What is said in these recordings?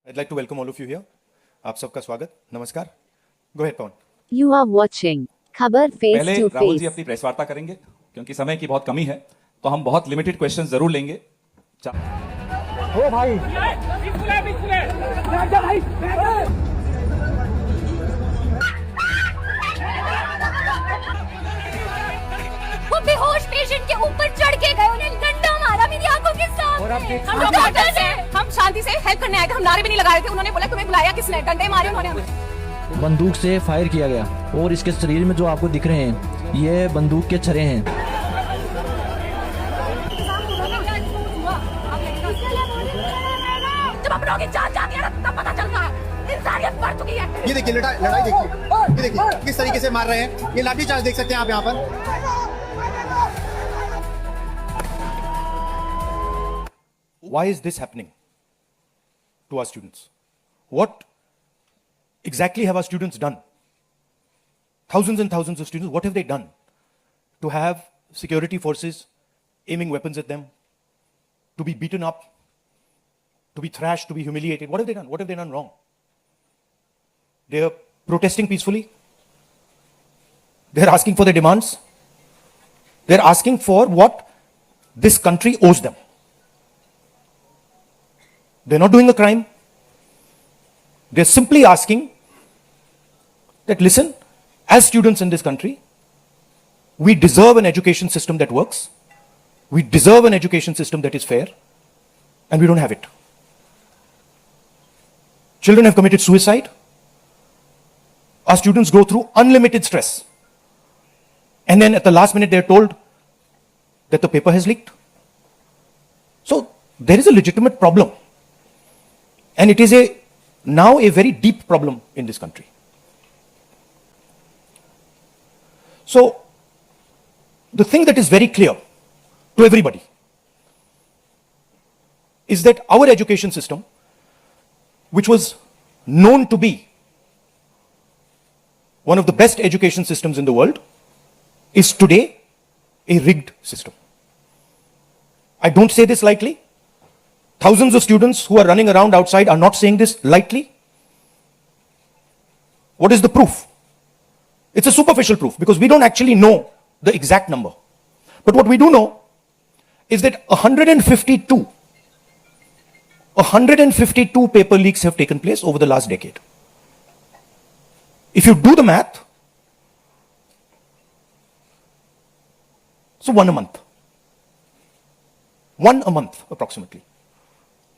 I'd like to welcome all of you here. आप सबका स्वागत, नमस्कार. Go ahead, Pawan. You are watching खबर फेस पहले टू राहुल जी फेस। अपनी प्रेस वार्ता करेंगे क्योंकि समय की बहुत कमी है, तो हम बहुत लिमिटेड क्वेश्चन जरूर लेंगे। ओ भाई वो बेहोश पेशेंट के ऊपर चढ़ के गए, उन्हें डंडा मारा मेरी आंखों के सामने। हम लोग डॉक्टर से हम शांति से हेल्प करने आए थे, हम नारे भी नहीं लगा रहे थे। उन्होंने बोला तुम्हें बुलाया किसने? डंडे मारे उन्होंने हमें। बंदूक से फायर किया गया और इसके शरीर में जो आपको दिख रहे हैं ये बंदूक के छर्रे हैं। जब हम लोग की जान जाती है ना तब पता चलता है इंसानियत मर चुकी है। ये देखिए लड़ाई देखिए, ये देखिए किस तरीके से मार रहे हैं। ये लाठी चार्ज देख सकते हैं आप यहाँ पर। Why is this happening to our students? What exactly have our students done? Thousands and thousands of students, what have they done to have security forces aiming weapons at them, to be beaten up, to be thrashed, to be humiliated? What have they done? What have they done wrong? They are protesting peacefully. They are asking for their demands. They are asking for what this country owes them. They're not doing a crime. They're simply asking that, listen, as students in this country, we deserve an education system that works. We deserve an education system that is fair, and we don't have it. Children have committed suicide. Our students go through unlimited stress. And then at the last minute, they're told that the paper has leaked. So there is a legitimate problem. And it is now a very deep problem in this country. So, the thing that is very clear to everybody is that our education system, which was known to be one of the best education systems in the world, is today a rigged system. I don't say this lightly. Thousands of students who are running around outside are not saying this lightly. What is the proof? It's a superficial proof because we don't actually know the exact number. But what we do know is that 152 paper leaks have taken place over the last decade. If you do the math, so one a month. One a month approximately.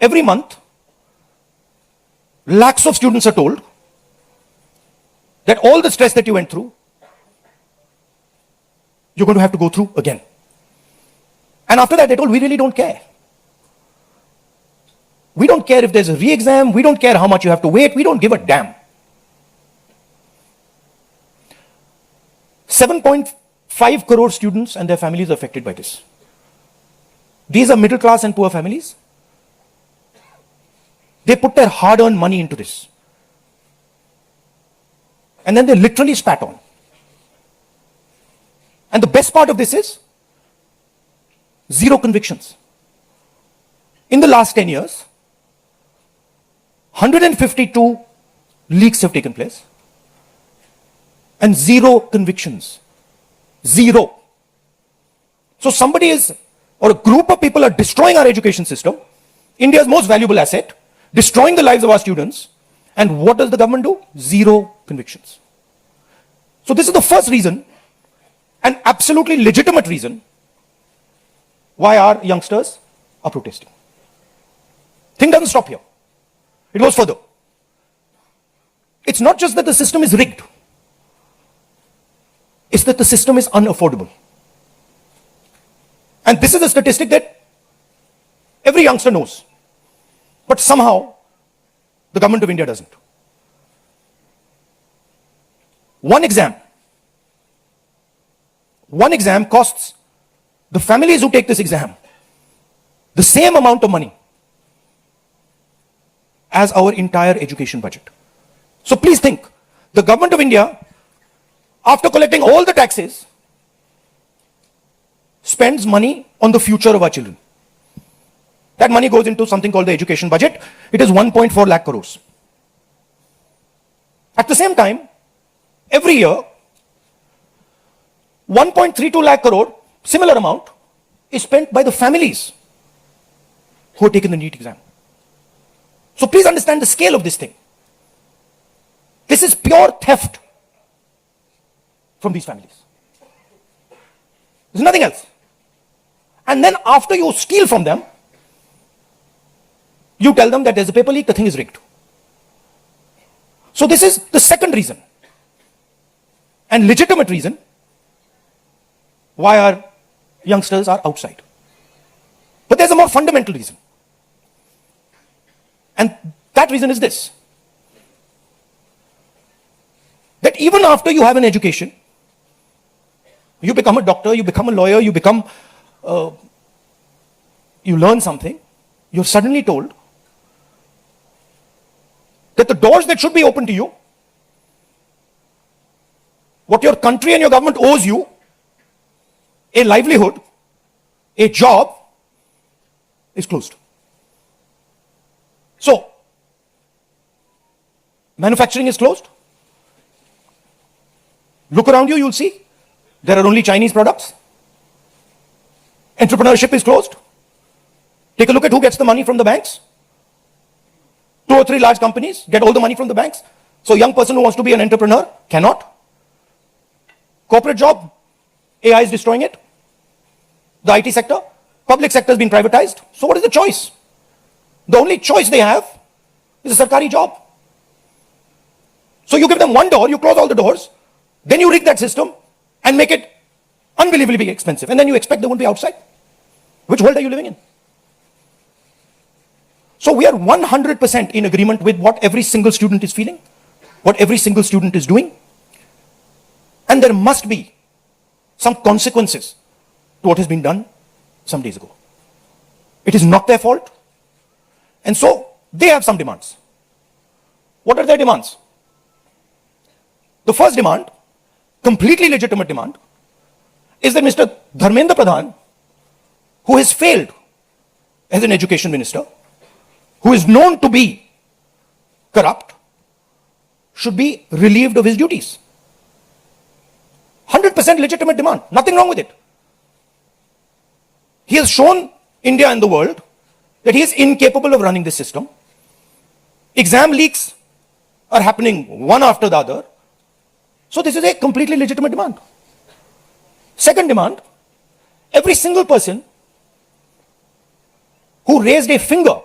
Every month, lakhs of students are told that all the stress that you went through, you're going to have to go through again. And after that, they're told, we really don't care. We don't care if there's a re-exam. We don't care how much you have to wait. We don't give a damn. 7.5 crore students and their families are affected by this. These are middle class and poor families. They put their hard-earned money into this. And then they literally spat on. And the best part of this is zero convictions. In the last 10 years, 152 leaks have taken place and zero convictions. Zero. So somebody is, or a group of people are destroying our education system, India's most valuable asset, destroying the lives of our students, and what does the government do? Zero convictions. So this is the first reason, an absolutely legitimate reason, why our youngsters are protesting. Thing doesn't stop here. It goes further. It's not just that the system is rigged. It's that the system is unaffordable. And this is a statistic that every youngster knows. But somehow, the government of India doesn't. One exam costs the families who take this exam the same amount of money as our entire education budget. So please think, the government of India, after collecting all the taxes, spends money on the future of our children. That money goes into something called the education budget. It is 1.4 lakh crores. At the same time, every year, 1.32 lakh crore, similar amount, is spent by the families who have taken the NEET exam. So please understand the scale of this thing. This is pure theft from these families. There's nothing else. And then after you steal from them, you tell them that there's a paper leak, the thing is rigged. So this is the second reason and legitimate reason why our youngsters are outside. But there's a more fundamental reason. And that reason is this: that even after you have an education, you become a doctor, you become a lawyer, you learn something, you're suddenly told that the doors that should be open to you, what your country and your government owes you, a livelihood, a job, is closed. So, manufacturing is closed. Look around you, you'll see there are only Chinese products. Entrepreneurship is closed. Take a look at who gets the money from the banks. 2 or 3 large companies get all the money from the banks. So, a young person who wants to be an entrepreneur cannot. Corporate job, AI is destroying it. The IT sector, public sector has been privatized. So, what is the choice? The only choice they have is a sarkari job. So, you give them one door, you close all the doors, then you rig that system and make it unbelievably expensive. And then you expect they won't be outside. Which world are you living in? So we are 100% in agreement with what every single student is feeling, what every single student is doing. And there must be some consequences to what has been done some days ago. It is not their fault. And so they have some demands. What are their demands? The first demand, completely legitimate demand, is that Mr. Dharmendra Pradhan, who has failed as an education minister, who is known to be corrupt, should be relieved of his duties. 100% legitimate demand. Nothing wrong with it. He has shown India and the world that he is incapable of running this system. Exam leaks are happening one after the other. So this is a completely legitimate demand. Second demand, every single person who raised a finger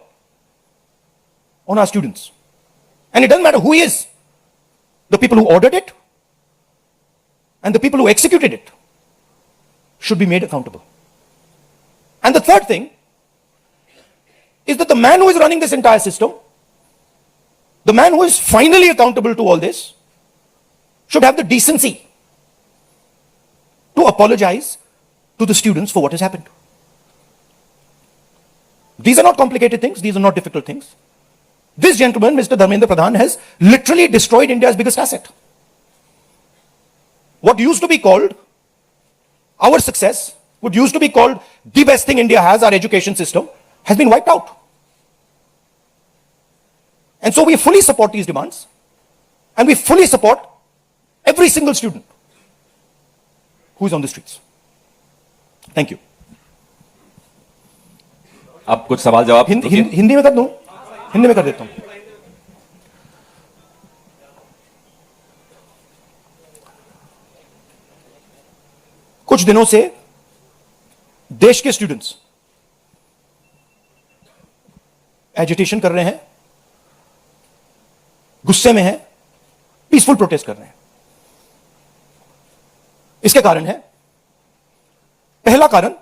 on our students, and it doesn't matter who he is, the people who ordered it and the people who executed it should be made accountable. And the third thing is that the man who is running this entire system, the man who is finally accountable to all this, should have the decency to apologize to the students for what has happened. These are not complicated things, these are not difficult things. This gentleman, Mr. Dharmendra Pradhan, has literally destroyed India's biggest asset. What used to be called our success, what used to be called the best thing India has, our education system, has been wiped out. And so we fully support these demands, and we fully support every single student who is on the streets. Thank you. अब कुछ सवाल जवाब हिंदी में कर दूं? हिंदी में कर देता हूं. कुछ दिनों से देश के स्टूडेंट्स एजिटेशन कर रहे हैं, गुस्से में हैं, पीसफुल प्रोटेस्ट कर रहे हैं. इसके कारण है, पहला कारण,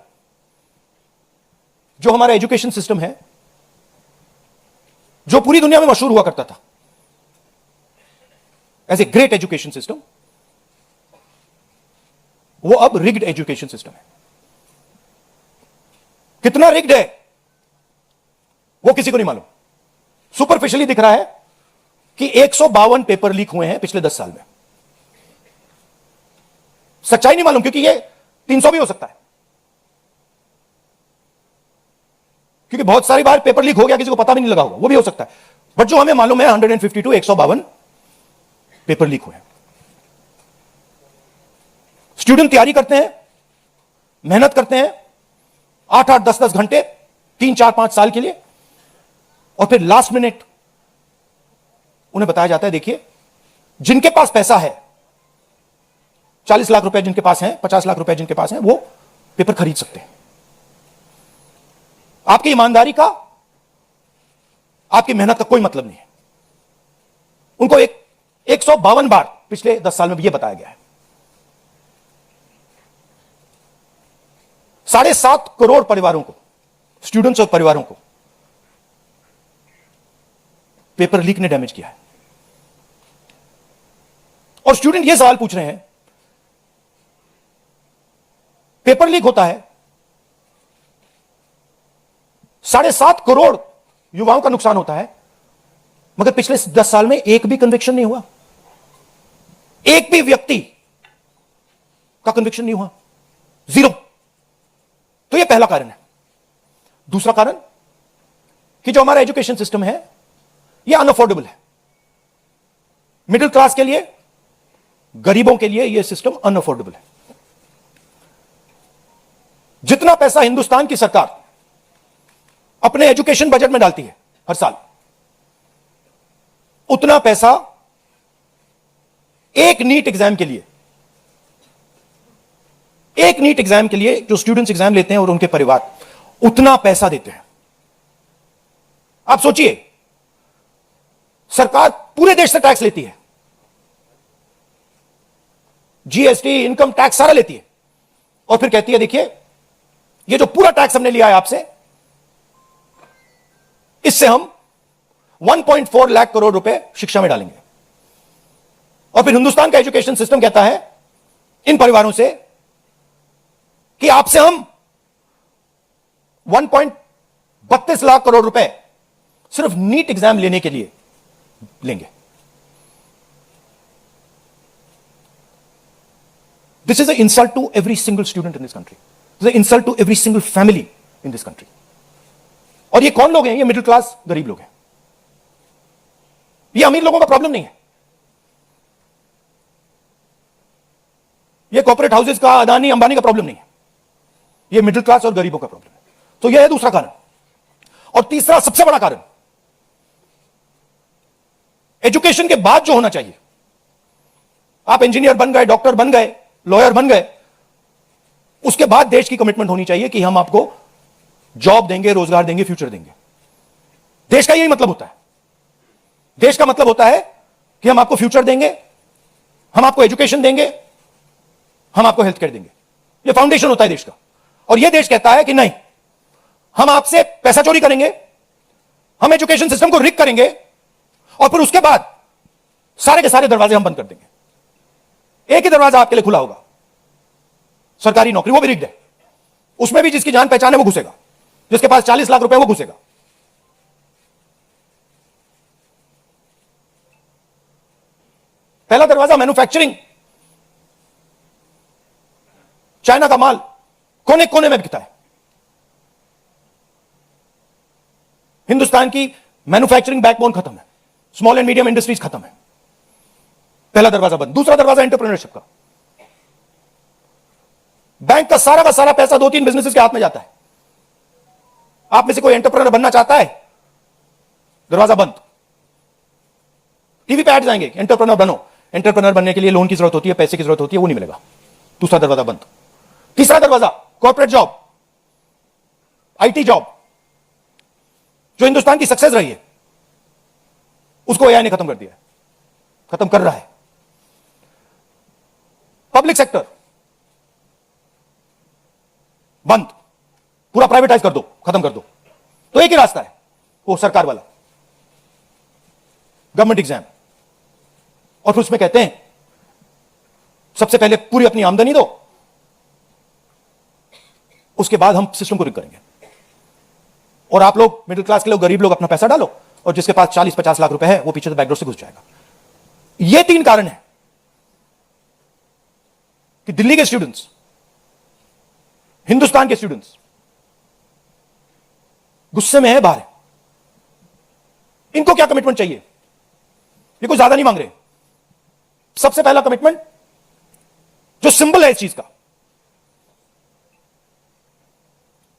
जो हमारा एजुकेशन सिस्टम है, जो पूरी दुनिया में मशहूर हुआ करता था as a great education system, वो अब रिग्ड एजुकेशन सिस्टम है. कितना रिग्ड है वो किसी को नहीं मालूम. सुपरफिशियली दिख रहा है कि 152 पेपर लीक हुए हैं पिछले 10 साल में. सच्चाई नहीं मालूम, क्योंकि ये 300 भी हो सकता है, क्योंकि बहुत सारी बार पेपर लीक हो गया, किसी को पता भी नहीं लगा होगा, वो भी हो सकता है। बट जो हमें मालूम है 152 152 पेपर लीक हुए। स्टूडेंट तैयारी करते हैं, मेहनत करते हैं 8-8 10-10 घंटे 3-4-5 साल के लिए, और फिर लास्ट मिनट उन्हें बताया जाता है देखिए जिनके पास पैसा है, 40 लाख रुपए जिनके पास हैं, 50 लाख रुपए जिनके पास हैं, वो पेपर खरीद सकते हैं। आपकी ईमानदारी का, आपकी मेहनत का कोई मतलब नहीं है। उनको 152 बार पिछले 10 साल में भी यह बताया गया है। 7.5 करोड़ परिवारों को, स्टूडेंट्स और परिवारों को पेपर लीक ने डैमेज किया है। और स्टूडेंट यह सवाल पूछ रहे हैं, पेपर लीक होता है, 7.5 करोड़ युवाओं का नुकसान होता है, मगर पिछले 10 साल में एक भी कन्विक्शन नहीं हुआ, एक भी व्यक्ति का कन्विक्शन नहीं हुआ, 0। तो यह पहला कारण है। दूसरा कारण कि जो हमारा एजुकेशन सिस्टम है यह अनअफोर्डेबल है। मिडिल क्लास के लिए, गरीबों के लिए यह सिस्टम अनअफोर्डेबल है। जितना पैसा हिंदुस्तान की सरकार अपने एजुकेशन बजट में डालती है हर साल, उतना पैसा एक नीट एग्जाम के लिए, जो स्टूडेंट्स एग्जाम लेते हैं और उनके परिवार, उतना पैसा देते हैं। आप सोचिए, सरकार पूरे देश से टैक्स लेती है, जीएसटी, इनकम टैक्स सारा लेती है, और फिर कहती है देखिए ये जो पूरा टैक्स हमने लिया है आपसे, इससे हम 1.4 लाख करोड़ रुपए शिक्षा में डालेंगे। और फिर हिंदुस्तान का एजुकेशन सिस्टम कहता है इन परिवारों से कि आपसे हम 1.32 लाख करोड़ रुपए सिर्फ नीट एग्जाम लेने के लिए लेंगे। This is an insult to every single student in this country. This is an insult to every single family in this country. और ये कौन लोग हैं? ये मिडिल क्लास गरीब लोग हैं। ये अमीर लोगों का प्रॉब्लम नहीं है। ये कॉर्पोरेट हाउसेस का, अदानी अंबानी का प्रॉब्लम नहीं है। ये मिडिल क्लास और गरीबों का प्रॉब्लम है। तो यह है दूसरा कारण। और तीसरा सबसे बड़ा कारण, एजुकेशन के बाद जो होना चाहिए, आप इंजीनियर बन गए, डॉक्टर बन गए, लॉयर बन गए, उसके बाद देश की कमिटमेंट होनी चाहिए कि हम आपको जॉब देंगे, रोजगार देंगे, फ्यूचर देंगे। देश का यही मतलब होता है। देश का मतलब होता है कि हम आपको फ्यूचर देंगे, हम आपको एजुकेशन देंगे, हम आपको हेल्थ केयर देंगे। यह फाउंडेशन होता है देश का। और यह देश कहता है कि नहीं, हम आपसे पैसा चोरी करेंगे, हम एजुकेशन सिस्टम को रिग करेंगे, और फिर उसके बाद सारे के सारे दरवाजे हम बंद कर देंगे। एक ही दरवाजा आपके लिए खुला होगा, सरकारी नौकरी, वो भी रिग्ड है। उसमें भी जिसकी जान पहचान है वो घुसेगा, जिसके पास 40 लाख रुपए वो घुसेगा। पहला दरवाजा मैन्युफैक्चरिंग, चाइना का माल कोने कोने में बिकता है। हिंदुस्तान की मैन्युफैक्चरिंग बैकबोन खत्म है, स्मॉल एंड मीडियम इंडस्ट्रीज खत्म है। पहला दरवाजा बंद। दूसरा दरवाजा एंटरप्रेन्योरशिप का। बैंक का सारा पैसा 2-3 बिजनेसेस के हाथ में जाता है। आप में से कोई एंटरप्रेन्योर बनना चाहता है, दरवाजा बंद। टीवी पे ऐड जाएंगे, एंटरप्रेन्योर बनो। एंटरप्रेन्योर बनने के लिए लोन की जरूरत होती है, पैसे की जरूरत होती है, वो नहीं मिलेगा। दूसरा दरवाजा बंद। तीसरा दरवाजा कॉर्पोरेट जॉब, आईटी जॉब, जो हिंदुस्तान की सक्सेस रही है, उसको एआई ने खत्म कर दिया है, खत्म कर रहा है। पब्लिक सेक्टर बंद, पूरा प्राइवेटाइज कर दो, खत्म कर दो। तो एक ही रास्ता है, वो सरकार वाला, गवर्नमेंट एग्जाम। और फिर उसमें कहते हैं सबसे पहले पूरी अपनी आमदनी दो, उसके बाद हम सिस्टम को रिग करेंगे। और आप लोग मिडिल क्लास के लोग, गरीब लोग अपना पैसा डालो, और जिसके पास 40-50 लाख रुपए है वो पीछे से बैकडोर से घुस जाएगा। ये 3 कारण है कि दिल्ली के स्टूडेंट्स, हिंदुस्तान के स्टूडेंट्स गुस्से में है, बाहर है। इनको क्या कमिटमेंट चाहिए? ये कोई ज्यादा नहीं मांग रहे। सबसे पहला कमिटमेंट जो सिंबल है इस चीज का,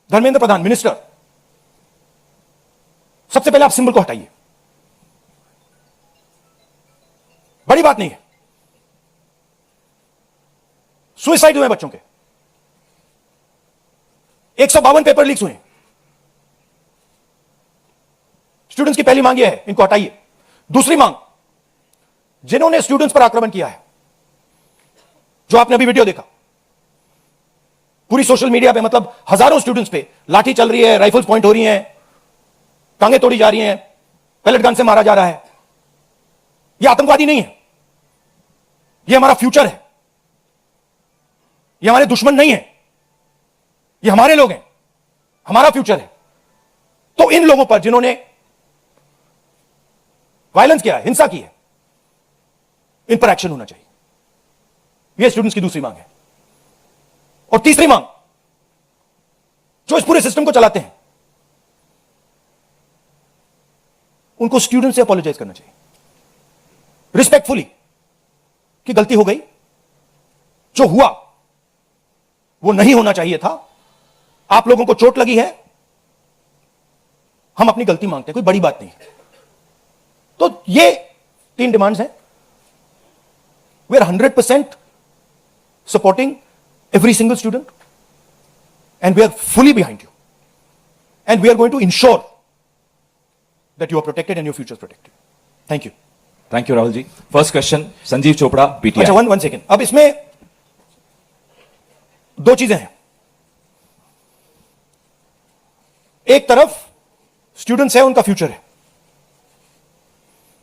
धर्मेंद्र प्रधान मिनिस्टर, सबसे पहले आप सिंबल को हटाइए। बड़ी बात नहीं है। सुसाइड हुए बच्चों के, 152 पेपर लीक्स हुए। स्टूडेंट्स की पहली मांग यह है, इनको हटाइए। दूसरी मांग, जिन्होंने स्टूडेंट्स पर आक्रमण किया है, जो आपने अभी वीडियो देखा, पूरी सोशल मीडिया पे, मतलब हजारों स्टूडेंट्स पे लाठी चल रही है, राइफल्स पॉइंट हो रही हैं, टांगे तोड़ी जा रही हैं, पैलेट गन से मारा जा रहा है। यह आतंकवादी नहीं है, यह हमारा फ्यूचर है। यह हमारे दुश्मन नहीं है, यह हमारे लोग हैं, हमारा फ्यूचर है। तो इन लोगों पर जिन्होंने वायलेंस किया है, हिंसा की है, इन पर एक्शन होना चाहिए। यह स्टूडेंट्स की दूसरी मांग है। और तीसरी मांग, जो इस पूरे सिस्टम को चलाते हैं, उनको स्टूडेंट से अपोलोजाइज करना चाहिए रिस्पेक्टफुली कि गलती हो गई, जो हुआ वो नहीं होना चाहिए था, आप लोगों को चोट लगी है, हम अपनी गलती मांगते हैं, कोई बड़ी बात नहीं है। तो ये 3 डिमांड्स हैं। We are 100% supporting every single student, and we are fully behind you, and we are going to ensure that you are protected and your future is protected. Thank you. Thank you Rahul ji. First question Sanjeev Chopra, PTI. अच्छा, one second. अब इसमें 2 चीजें हैं। एक तरफ students है, उनका future है,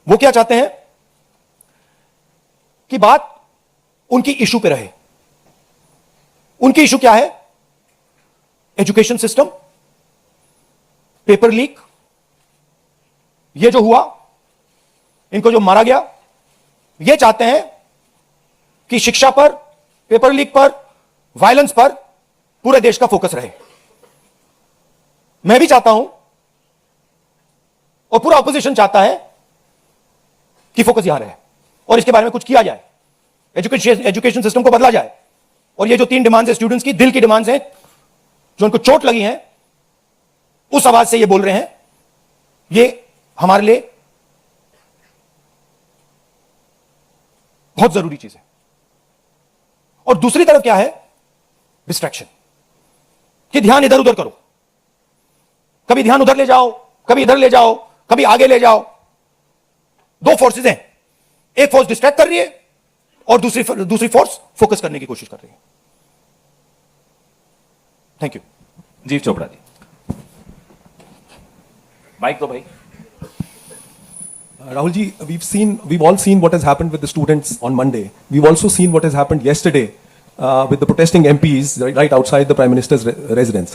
वो क्या चाहते हैं कि बात उनकी इशू पे रहे। उनकी इशू क्या है? एजुकेशन सिस्टम, पेपर लीक, ये जो हुआ, इनको जो मारा गया, ये चाहते हैं कि शिक्षा पर, पेपर लीक पर, वायलेंस पर पूरे देश का फोकस रहे। मैं भी चाहता हूं और पूरा ऑपोजिशन चाहता है कि फोकस यहां रहे और इसके बारे में कुछ किया जाए, एजुकेशन सिस्टम को बदला जाए। और ये जो 3 डिमांड्स है स्टूडेंट्स की, दिल की डिमांड्स हैं, जो उनको चोट लगी हैं, उस आवाज से ये बोल रहे हैं, ये हमारे लिए बहुत जरूरी चीज है। और दूसरी तरफ क्या है? डिस्ट्रैक्शन, कि ध्यान इधर उधर करो, कभी ध्यान उधर ले जाओ, कभी इधर ले जाओ, कभी आगे ले जाओ। 2 फोर्सेस हैं, एक फोर्स डिस्ट्रैक्ट कर रही है और दूसरी फोर्स फोकस करने की कोशिश कर रही है। Thank you. जीव चोपड़ा जी, माइक तो भाई। Rahul ji, we've all seen what has happened with the students on Monday. We've also seen what has happened yesterday with the protesting MPs right outside the Prime Minister's residence.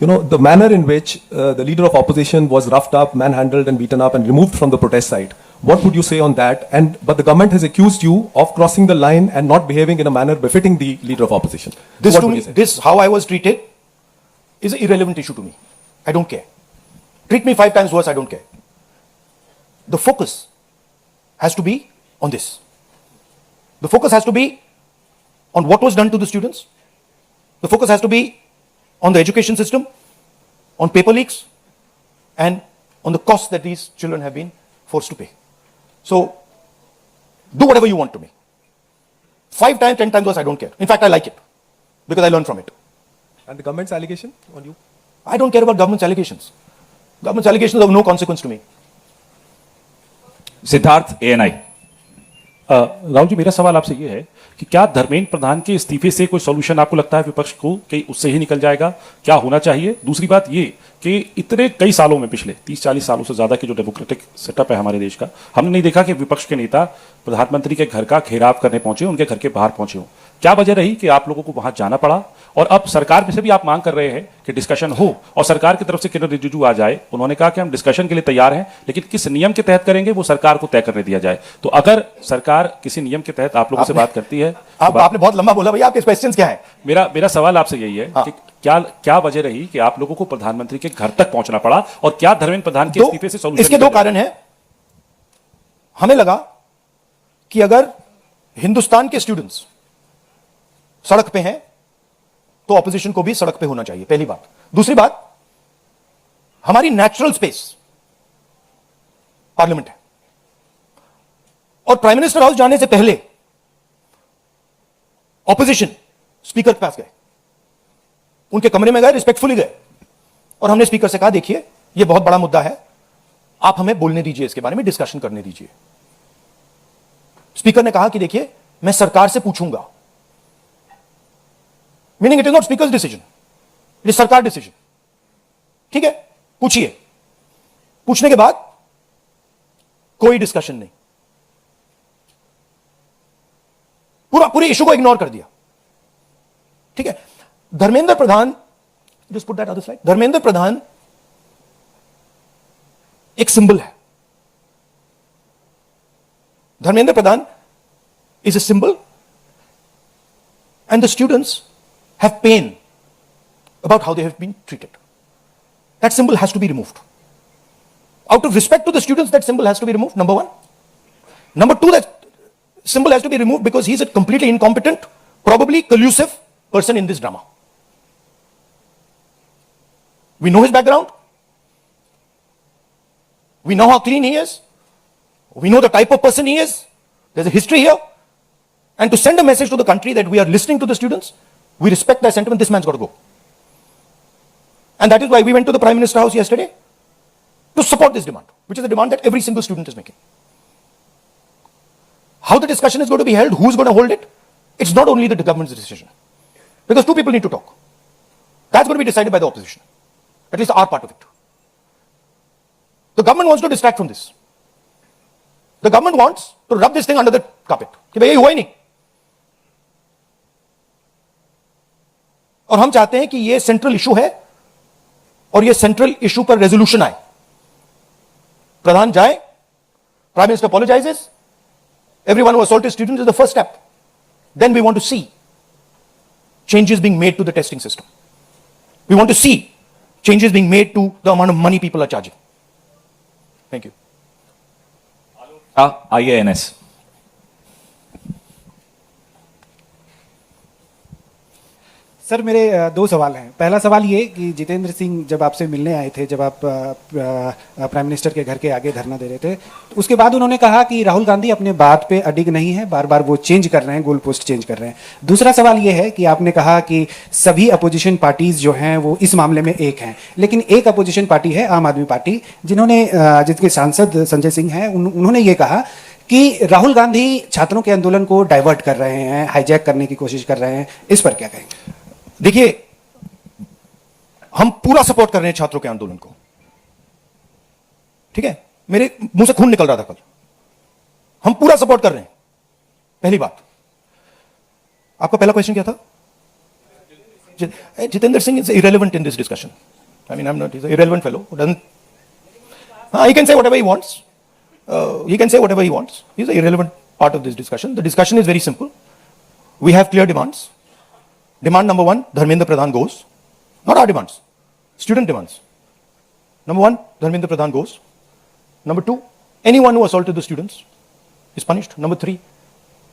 You know, the manner in which the leader of opposition was roughed up, manhandled and beaten up and removed from the protest site. What would you say on that? But the government has accused you of crossing the line and not behaving in a manner befitting the leader of opposition. This, what to would me, you say? this how I was treated is an irrelevant issue to me. I don't care. Treat me 5 times worse, I don't care. The focus has to be on this. The focus has to be on what was done to the students. The focus has to be on the education system, on paper leaks, and on the costs that these children have been forced to pay. So, do whatever you want to me. 5 times, 10 times worse, I don't care. In fact, I like it because I learned from it. And the government's allegation on you? I don't care about government's allegations. Government's allegations have no consequence to me. Siddharth, ANI. Rahul ji, मेरा सवाल आपसे ये है कि क्या धर्मेंद्र प्रधान के इस्तीफे से कोई सॉल्यूशन आपको लगता है विपक्ष को कि उससे ही निकल जाएगा? क्या होना चाहिए? दूसरी बात ये कि इतने कई सालों में, पिछले 30-40 सालों से ज्यादा के जो डेमोक्रेटिक सेटअप है हमारे देश का, हमने नहीं देखा कि विपक्ष के नेता प्रधानमंत्री के घर का घेराव करने पहुंचे, उनके घर के बाहर पहुंचे हों। क्या वजह रही कि आप लोगों को वहां जाना पड़ा? और अब सरकार में से भी आप मांग कर रहे हैं कि डिस्कशन हो और सरकार की तरफ से किरण रिजिजू आ जाए। उन्होंने कहा कि हम डिस्कशन के लिए तैयार हैं, लेकिन किस नियम के तहत करेंगे वो सरकार को तय करने दिया जाए। तो अगर सरकार किसी नियम के तहत आप लोगों से बात करती है, आपने बहुत लंबा बोला भैया, आपके क्वेश्चंस क्या है? मेरा सवाल आपसे यही है कि क्या क्या वजह रही कि आप लोगों को प्रधानमंत्री के घर तक पहुंचना पड़ा, और क्या धर्मेंद्र प्रधान के इस्तीफे से सोल्यूशन इसके दो कारण हैं। हमें लगा कि अगर हिंदुस्तान के स्टूडेंट्स सड़क पे हैं तो ऑपोजिशन को भी सड़क पे होना चाहिए, पहली बात। दूसरी बात, हमारी नेचुरल स्पेस पार्लियामेंट है, और प्राइम मिनिस्टर हाउस जाने से पहले ऑपोजिशन स्पीकर के पास गए, उनके कमरे में गए, रिस्पेक्टफुली गए, और हमने स्पीकर से कहा देखिए यह बहुत बड़ा मुद्दा है, आप हमें बोलने दीजिए, इसके बारे में डिस्कशन करने दीजिए। स्पीकर ने कहा कि देखिए मैं सरकार से पूछूंगा, meaning it is not speakers decision, it is सरकार डिसीजन। ठीक है, पूछिए। पूछने के बाद कोई डिस्कशन नहीं, पूरे इशू को इग्नोर कर दिया। ठीक है, Dharmendra Pradhan, just put that other slide, Dharmendra Pradhan एक सिंबल है। धर्मेंद्र प्रधान is a symbol, and the students have pain about how they have been treated. That symbol has to be removed. Out of respect to the students, that symbol has to be removed, number one. Number two, that symbol has to be removed because he's a completely incompetent, probably collusive person in this drama. We know his background. We know how clean he is. We know the type of person he is. There's a history here. And to send a message to the country that we are listening to the students, we respect their sentiment, this man's got to go. And that is why we went to the Prime Minister House yesterday to support this demand, which is a demand that every single student is making. How the discussion is going to be held, who's going to hold it, it's not only the government's decision. Because two people need to talk. That's going to be decided by the opposition. At least our part of it. The government wants to distract from this. The government wants to rub this thing under the carpet. कि भाई ये हुआ ही नहीं। और हम चाहते हैं कि ये सेंट्रल इशू है और ये सेंट्रल इशू पर रेजोल्यूशन आए। प्रधान जाए, prime minister apologizes, everyone who assaulted students is the first step. Then we want to see changes being made to the testing system. We want to see changes being made to the amount of money people are charging. Thank you. IANS. Sir मेरे दो सवाल हैं। पहला सवाल ये कि जितेंद्र सिंह जब आपसे मिलने आए थे, जब आप प्राइम मिनिस्टर के घर के आगे धरना दे रहे थे, तो उसके बाद उन्होंने कहा कि राहुल गांधी अपने बात पे अडिग नहीं है, बार बार वो चेंज कर रहे हैं, गोल पोस्ट चेंज कर रहे हैं। दूसरा सवाल ये है कि आपने कहा कि सभी अपोजिशन पार्टीज जो हैं वो इस मामले में एक हैं, लेकिन एक अपोजिशन पार्टी है आम आदमी पार्टी, जिसके सांसद संजय सिंह हैं, उन्होंने ये कहा कि राहुल गांधी छात्रों के आंदोलन को डाइवर्ट कर रहे हैं, हाईजैक करने की कोशिश कर रहे हैं। इस पर क्या कहेंगे? देखिए, हम पूरा सपोर्ट कर रहे हैं छात्रों के आंदोलन को। ठीक है, मेरे मुंह से खून निकल रहा था कल। हम पूरा सपोर्ट कर रहे हैं, पहली बात। आपका पहला क्वेश्चन क्या था? Jitendra Singh is irrelevant in this discussion. I mean, I am not, is irrelevant fellow, he can say whatever he wants. He can say whatever he wants. He's an irrelevant part of this discussion. The discussion is very simple. We have clear demands. Demand number one, Dharmendra Pradhan goes. Not our demands, student demands. Number one, Dharmendra Pradhan goes. Number two, anyone who assaulted the students is punished. Number three,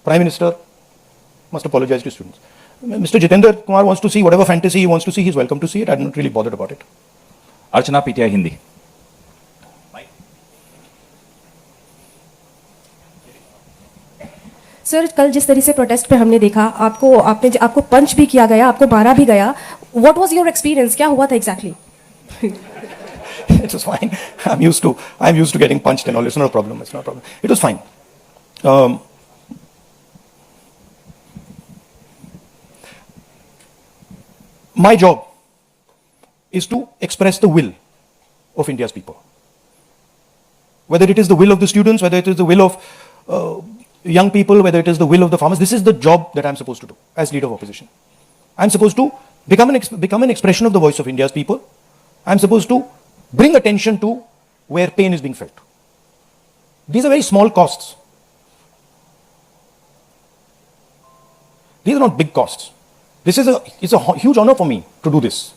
Prime Minister must apologize to students. Mr. Jitendra Kumar wants to see whatever fantasy he wants to see. He's welcome to see it. I'm not really bothered about it. Archana, PTI Hindi. Sir, कल जिस तरह से protest पे हमने देखा, आपको पंच भी किया गया, आपको मारा भी गया। What was your experience? क्या हुआ था exactly? It was fine. I'm used to getting punched and all. It's not a problem. It's not a problem. It was fine. My job is to express the will of India's people. Whether it is the will of the students, whether it is the will of young people, whether it is the will of the farmers, this is the job that I'm supposed to do as leader of opposition. I'm supposed to become an expression of the voice of India's people. I'm supposed to bring attention to where pain is being felt. These are very small costs. These are not big costs. It's a huge honor for me to do this,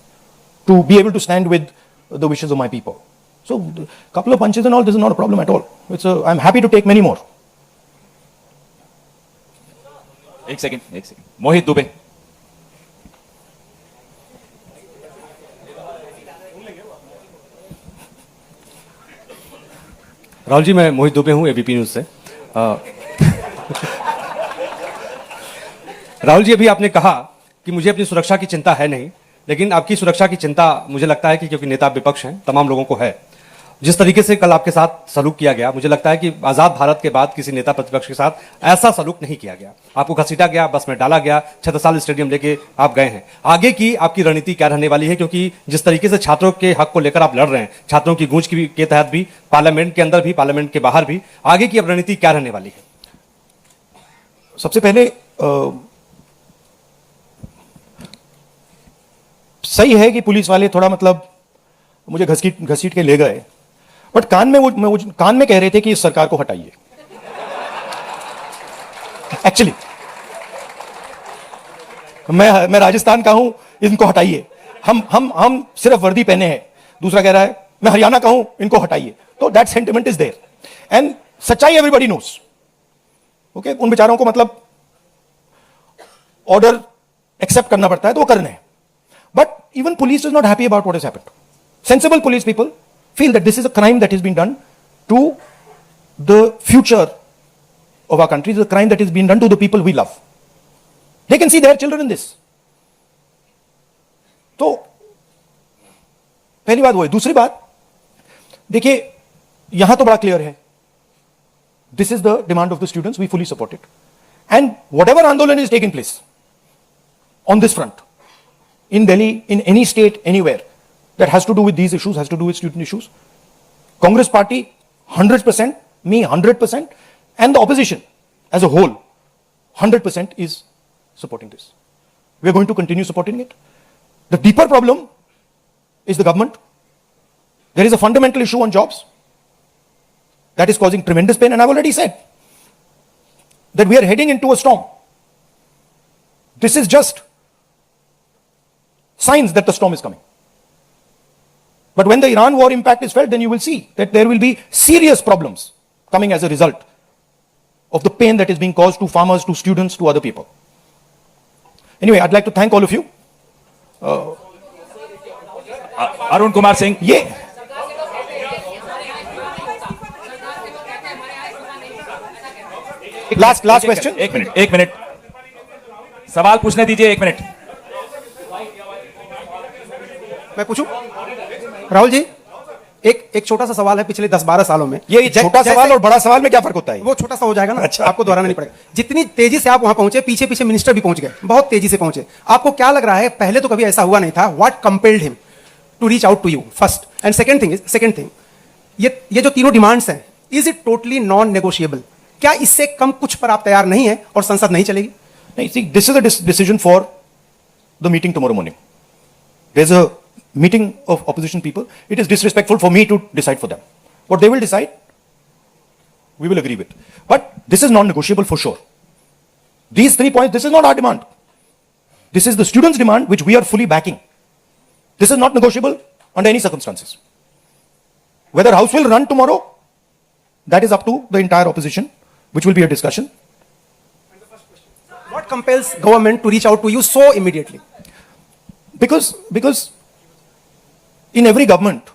to be able to stand with the wishes of my people. So, a couple of punches and all, this is not a problem at all. I'm happy to take many more. एक second मोहित दुबे। राहुल जी, मैं मोहित दुबे हूं ABP news से। राहुल जी, अभी आपने कहा कि मुझे अपनी सुरक्षा की चिंता है नहीं, लेकिन आपकी सुरक्षा की चिंता मुझे लगता है कि क्योंकि नेता विपक्ष हैं, तमाम लोगों को है। जिस तरीके से कल आपके साथ सलूक किया गया, मुझे लगता है कि आजाद भारत के बाद किसी नेता प्रतिपक्ष के साथ ऐसा सलूक नहीं किया गया। आपको घसीटा गया, बस में डाला गया, छत्रसाल स्टेडियम लेके आप गए हैं। आगे की आपकी रणनीति क्या रहने वाली है? क्योंकि जिस तरीके से छात्रों के हक को लेकर आप लड़ रहे हैं, छात्रों की गूंज के तहत भी, पार्लियामेंट के अंदर भी, पार्लियामेंट के बाहर भी, आगे की अब रणनीति क्या रहने वाली है? सबसे पहले सही है कि पुलिस वाले थोड़ा मतलब मुझे घसीट के ले गए, बट कान में कह रहे थे कि इस सरकार को हटाइए। एक्चुअली मैं राजस्थान का हूं, इनको हटाइए। हम सिर्फ वर्दी पहने हैं। दूसरा कह रहा है मैं हरियाणा का हूं, इनको हटाइए। तो that sentiment is there and सच्चाई एवरीबॉडी नोस। ओके, उन बेचारों को मतलब ऑर्डर एक्सेप्ट करना पड़ता है तो वो करने हैं। But even police is not happy about what has happened. Sensible police people feel that this is a crime that has been done to the future of our country. It's a crime that is being done to the people we love. They can see their children in this. तो पहली बात वो है। दूसरी बात देखिए, यहां तो बड़ा क्लियर है, this is the demand of the students, we fully support it. And whatever आंदोलन is taking place on this front, in Delhi, in any state, anywhere that has to do with these issues, has to do with student issues, Congress party 100%, me 100%, and the opposition as a whole 100% is supporting this. We are going to continue supporting it. The deeper problem is the government. There is a fundamental issue on jobs that is causing tremendous pain, and I've already said that we are heading into a storm. This is just signs that the storm is coming. But when the Iran war impact is felt, then you will see that there will be serious problems coming as a result of the pain that is being caused to farmers, to students, to other people. Anyway, I'd like to thank all of you. Arun Kumar Singh. ये last question. एक minute सवाल पूछने दीजिए, 1 minute. मैं पूछूं? राहुल जी, एक छोटा सा सवाल है। पिछले 10-12 सालों में ये छोटा सवाल और बड़ा सवाल में क्या फर्क होता है? वो छोटा सा हो जाएगा ना। अच्छा। आपको दोहराना नहीं पड़ेगा। जितनी तेजी से आप वहां पहुंचे, पीछे पीछे मिनिस्टर भी पहुंच गए, बहुत तेजी से पहुंचे। आपको क्या लग रहा है, पहले तो कभी ऐसा हुआ नहीं था? What compelled him to reach out to you first? And second thing, ये जो तीनों डिमांड्स हैं, is it totally non negotiable? क्या इससे कम कुछ पर आप तैयार नहीं है और संसद नहीं चलेगी? नहीं, see, this is a decision for the meeting tomorrow morning. There's a meeting of opposition people. It is disrespectful for me to decide for them. What they will decide, we will agree with. But this is non-negotiable for sure. These 3 points, this is not our demand. This is the students' demand, which we are fully backing. This is not negotiable under any circumstances. Whether House will run tomorrow, that is up to the entire opposition, which will be a discussion. What compels government to reach out to you so immediately? Because in every government,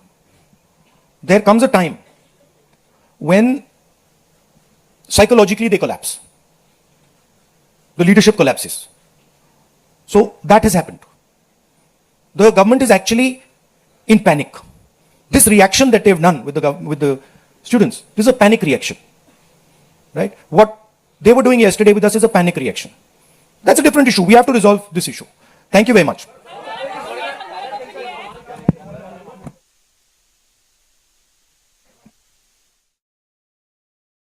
there comes a time when psychologically they collapse. The leadership collapses. So that has happened. The government is actually in panic. This reaction that they've done with the students, this is a panic reaction. Right? What they were doing yesterday with us is a panic reaction. That's a different issue. We have to resolve this issue. Thank you very much.